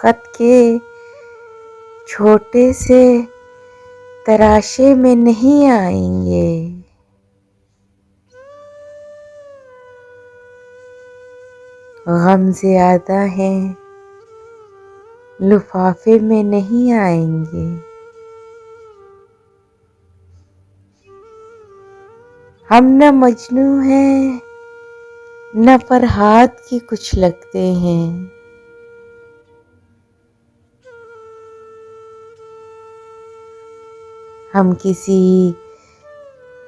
खत के छोटे से तराशे में नहीं आएंगे। गम ज़्यादा है लिफाफे में नहीं आएंगे। हम न मजनू हैं न फरहाद की कुछ लगते हैं। हम किसी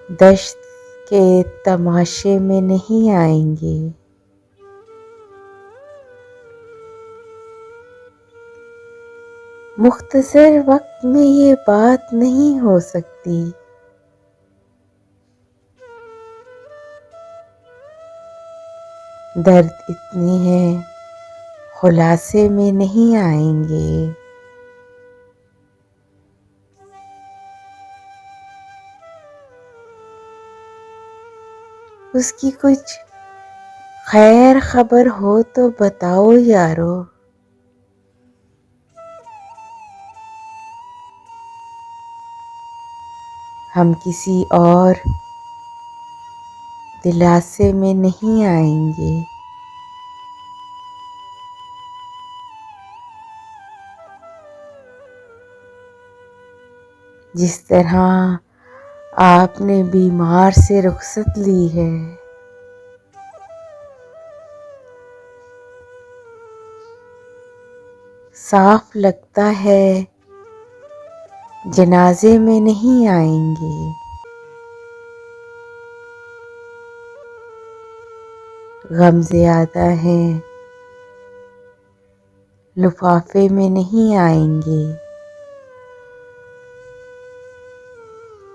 दश्त के तमाशे में नहीं आएंगे। मुख्तसर वक्त में ये बात नहीं हो सकती। दर्द इतने हैं खुलासे में नहीं आएंगे। उसकी कुछ खैर खबर हो तो बताओ यारो। हम किसी और दिलासे में नहीं आएंगे। जिस तरह आपने बीमार से रुखसत ली है, साफ लगता है जनाजे में नहीं आएंगे। गम ज़्यादा है लिफाफे में नहीं आएंगे।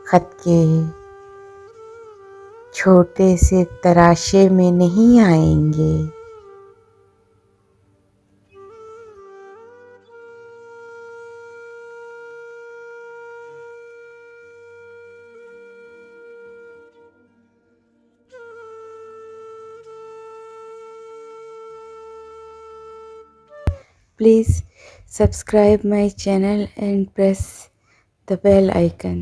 खत के छोटे से तराशे में नहीं आएंगे। Please subscribe my channel and press the bell icon.